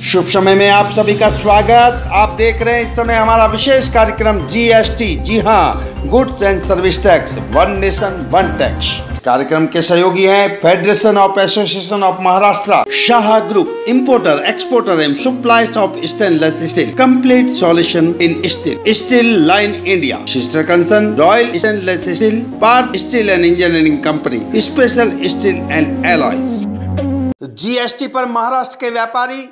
शुभ समय में आप सभी का स्वागत। आप देख रहे हैं इस समय हमारा विशेष कार्यक्रम जीएसटी। जी हां, goods and service tax, one nation one tax. कार्यक्रम के सहयोगी हैं federation of association of Maharashtra, Shah group, importer, exporter and suppliers of stainless steel, complete solution in steel, steel line India, sister concern royal stainless steel, Parth steel and engineering company, special steel and alloys. GST पर महाराष्ट्र के व्यापारी,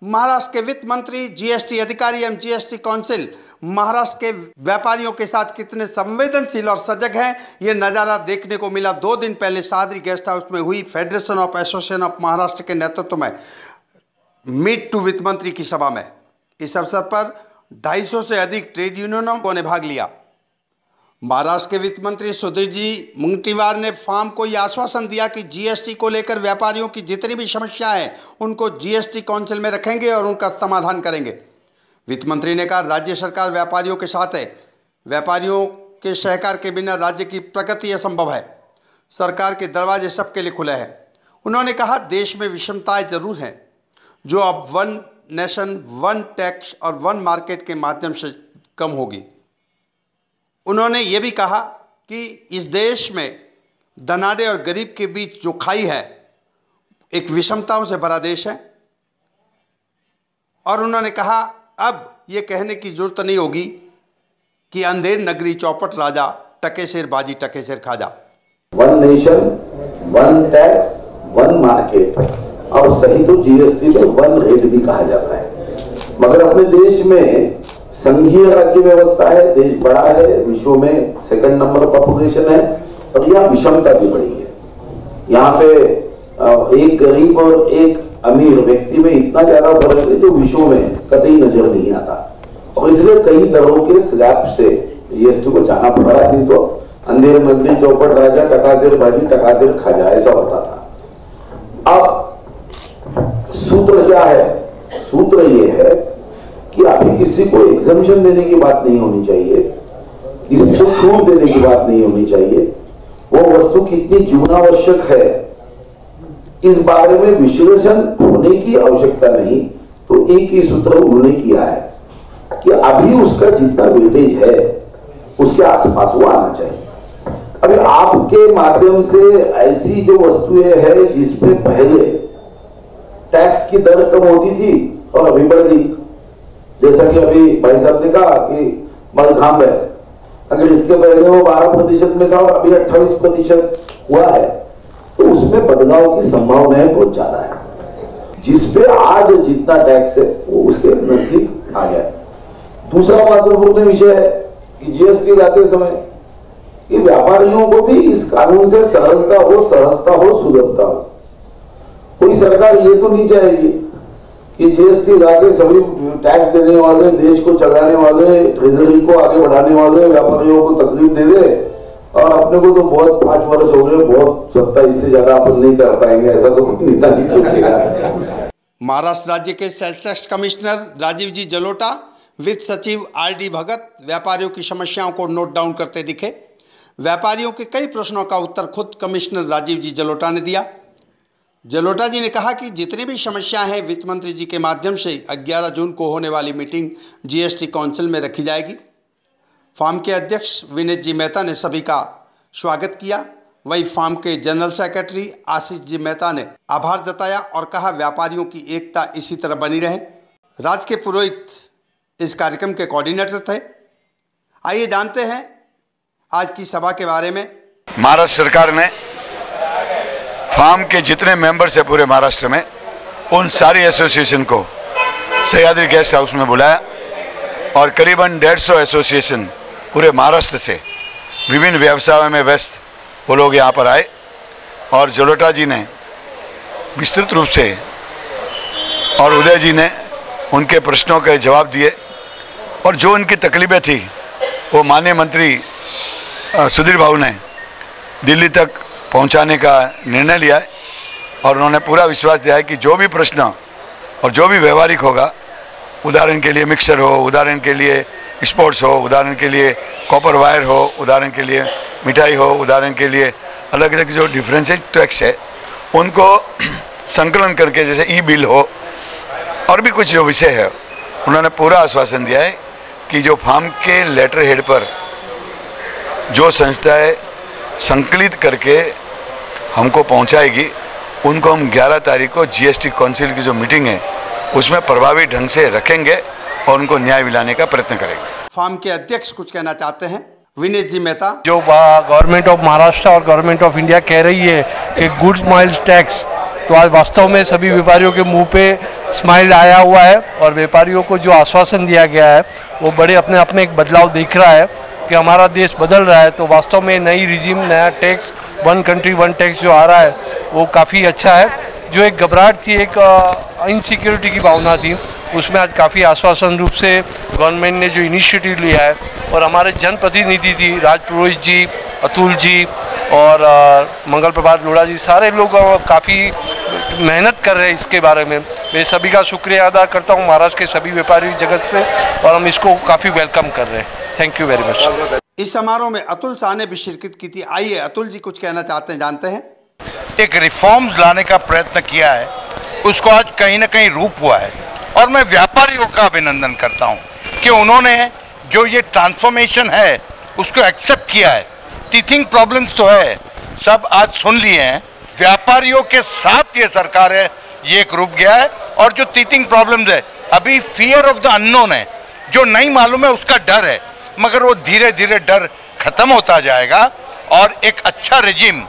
महाराष्ट्र के वित्त मंत्री, GST अधिकारी एवं GST council Maharashtra के व्यापारियों के साथ कितने संवेदनशील और सजग हैं, ये नज़ारा देखने को मिला 2 दिन पहले शाहदरी गेस्ट हाउस में हुई federation of association of Maharashtra के नेतृत्व में मीट टू वित्त मंत्री की सभा में। इस अवसर पर 250 से अधिक ट्रेड यूनियनों ने भाग लिया। महाराष्ट्र के वित्त मंत्री सुधीर जी मुंगटीवार ने फार्म को यह आश्वासन दिया कि जीएसटी को लेकर व्यापारियों की जितनी भी समस्याएं हैं उनको जीएसटी काउंसिल में रखेंगे और उनका समाधान करेंगे। वित्त मंत्री ने कहा, राज्य सरकार व्यापारियों के साथ है, व्यापारियों के सहकार के बिना राज्य की प्रगति असंभव है, सरकार के दरवाजे सबके लिए खुले हैं। उन्होंने कहा, देश में विषमताएं जरूर हैं जो अब वन नेशन वन टैक्स और वन मार्केट के माध्यम से कम होगी। उन्होंने ये भी कहा कि इस देश में धनाढ्य और गरीब के बीच जो खाई है एक विषमताओं से भरा देश है। और उन्होंने कहा, अब ये कहने की जरूरत नहीं होगी कि अंधेर नगरी चौपट राजा, टके शेर बाजी टके शेर खाजा। One nation one tax one market, और सही तो जीएसटी को वन रेट भी कहा जाता है। मगर अपने देश में संघीय राज्य व्यवस्था है, देश बड़ा है, विश्व में 2nd नंबर पॉपुलेशन है, और यह विषमता भी बड़ी है। यहाँ पे एक गरीब और एक अमीर व्यक्ति में इतना ज्यादा फर्क है जो विश्व में कतई नजर नहीं आता, और इसलिए कई दरों के स्लैब से जीएसटी को जाना पड़ रहा। नहीं तो अंधेर नगरी चौपट राजा, टकासेर बाजी टकासेर खाजा, ऐसा होता था। अब सूत्र क्या है? सूत्र ये है कि अभी किसी को एग्जम्पशन देने की बात नहीं होनी चाहिए, किसी को छूट देने की बात नहीं होनी चाहिए। वो वस्तु कितनी जीवनावश्यक है इस बारे में विश्लेषण होने की आवश्यकता नहीं। तो एक ही सूत्र उन्होंने किया है कि अभी उसका जितना वेटेज है उसके आसपास वो आना चाहिए। अभी आपके माध्यम से ऐसी जो वस्तुएं हैं जिसपे पहले टैक्स की दर कम होती थी और अभी बढ़ गई, जैसा कि अभी भाई साहब ने कहा कि मलखांब है, अगर इसके पहले वो 12% में था और अभी 28% हुआ है, तो उसमें बदलाव की संभावनाएं बहुत ज्यादा है। जिसपे आज जितना टैक्स है वो उसके नजदीक आ गया। दूसरा महत्वपूर्ण विषय है कि जीएसटी लाते समय कि व्यापारियों को भी इस कानून से सरलता हो, सहजता हो, सुलभता हो। कोई सरकार ये तो नहीं चाहेगी कि जीएसटी लाके सभी टैक्स देने वाले, देश को चलाने वाले, ट्रेजरी को आगे बढ़ाने वाले व्यापारियों को तकलीफ दे दे, और अपने को तो बहुत 5 वर्ष हो गए, बहुत सत्ता, इससे ज्यादा अपन नहीं कर पाएंगे, ऐसा तो कोई नेता नहीं सोचेगा। महाराष्ट्र राज्य के सेल्स टैक्स कमिश्नर राजीव जी जलोटा, वित्त सचिव आरडी भगत व्यापारियों की समस्याओं को नोट डाउन करते दिखे। व्यापारियों के कई प्रश्नों का उत्तर खुद कमिश्नर राजीव जी जलोटा ने दिया। जलोटा जी ने कहा कि जितनी भी समस्याएं हैं वित्त मंत्री जी के माध्यम से 11 जून को होने वाली मीटिंग जीएसटी काउंसिल में रखी जाएगी। फार्म के अध्यक्ष विनीत जी मेहता ने सभी का स्वागत किया। वहीं फार्म के जनरल सेक्रेटरी आशीष जी मेहता ने आभार जताया और कहा, व्यापारियों की एकता इसी तरह बनी रहे। राज के पुरोहित इस कार्यक्रम के कोऑर्डिनेटर थे। आइए जानते हैं आज की सभा के बारे में। महाराष्ट्र सरकार ने फार्म के जितने मेंबर्स हैं पूरे महाराष्ट्र में, उन सारी एसोसिएशन को सह्याद्री गेस्ट हाउस में बुलाया और करीबन 150 एसोसिएशन पूरे महाराष्ट्र से विभिन्न व्यवसायों में व्यस्त वो लोग यहाँ पर आए और जलोटा जी ने विस्तृत रूप से और उदय जी ने उनके प्रश्नों के जवाब दिए, और जो उनकी तकलीफें थी वो माननीय मंत्री सुधीर बाबू ने दिल्ली तक पहुंचाने का निर्णय लिया है। और उन्होंने पूरा विश्वास दिया है कि जो भी प्रश्न और जो भी व्यवहारिक होगा, उदाहरण के लिए मिक्सर हो, उदाहरण के लिए स्पोर्ट्स हो, उदाहरण के लिए कॉपर वायर हो, उदाहरण के लिए मिठाई हो, उदाहरण के लिए अलग अलग जो डिफरेंशिएट टैक्स है उनको संकलन करके, जैसे ई बिल हो, और भी कुछ जो विषय है, उन्होंने पूरा आश्वासन दिया है कि जो फार्म के लेटर हेड पर जो संस्थाएं संकलित करके हमको पहुंचाएगी, उनको हम 11 तारीख को जीएसटी काउंसिल की जो मीटिंग है उसमें प्रभावी ढंग से रखेंगे और उनको न्याय दिलाने का प्रयत्न करेंगे। फार्म के अध्यक्ष कुछ कहना चाहते हैं, विनेश जी मेहता। जो गवर्नमेंट ऑफ महाराष्ट्र और गवर्नमेंट ऑफ इंडिया कह रही है कि गुड्स माइल्स टैक्स, तो आज वास्तव में सभी व्यापारियों के मुंह पे स्माइल आया हुआ है और व्यापारियों को जो आश्वासन दिया गया है वो बड़े अपने आप में एक बदलाव दिख रहा है कि हमारा देश बदल रहा है। तो वास्तव में नई रिजीम, नया tax, one country one tax जो आ रहा है वो काफ़ी अच्छा है। जो एक घबराहट थी, एक इनसिक्योरिटी की भावना थी, उसमें आज काफ़ी आश्वासन रूप से गवर्नमेंट ने जो इनिशिएटिव लिया है, और हमारे जनप्रतिनिधि थी राज पुरोहित जी, अतुल जी और मंगल प्रभात लोढ़ा जी, सारे लोग काफ़ी मेहनत कर रहे हैं इसके बारे में। मैं सभी का शुक्रिया अदा करता हूँ, महाराष्ट्र के सभी व्यापारी जगत से, और हम इसको काफ़ी वेलकम कर रहे हैं। Thank you very much. इस समारोह में अतुल शाह ने भी शिरकत की थी। आइए अतुल जी कुछ कहना चाहते हैं, जानते हैं। एक रिफॉर्म्स लाने का प्रयत्न किया है, उसको आज कहीं ना कहीं रूप हुआ है, और मैं व्यापारियों का अभिनंदन करता हूं कि उन्होंने जो ये ट्रांसफॉर्मेशन है उसको एक्सेप्ट किया है। टीथिंग प्रॉब्लम्स तो है, सब आज सुन लिए हैं, व्यापारियों के साथ ये सरकार है, ये एक रूप गया है। और जो टीथिंग प्रॉब्लम्स है, अभी फियर ऑफ द अननोन है, जो नहीं मालूम है उसका डर है, मगर वो धीरे धीरे डर खत्म होता जाएगा और एक अच्छा रेजिम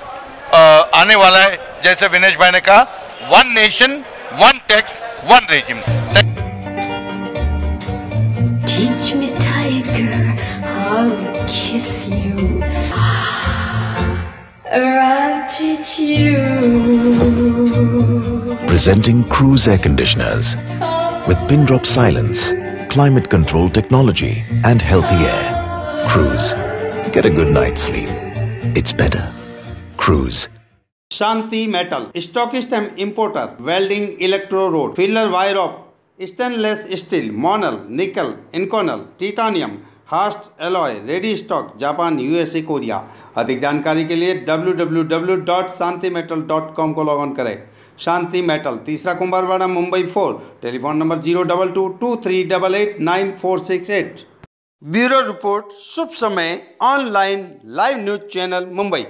आने वाला है। जैसे विनेश भाई ने कहा, one nation one tax one regime. Teach me, tiger, how to kiss you. Or I'll teach you. Presenting Cruise Air Conditioners with pin drop silence, climate control technology and healthy air. Cruise. Get a good night's sleep. It's better. Cruise. Shanti metal, stockist and importer, welding, electrode, filler wire of, stainless steel, Monel, nickel, Inconel, titanium, Hastelloy, ready stock, Japan, USA, Korea. अधिक जानकारी के लिए www.shantimetal.com को log on करें। Shanti metal, तीसरा Kumbharwada, Mumbai 4, telephone number 02223889468। Bureau report, Shubh Samay, online live news channel, Mumbai.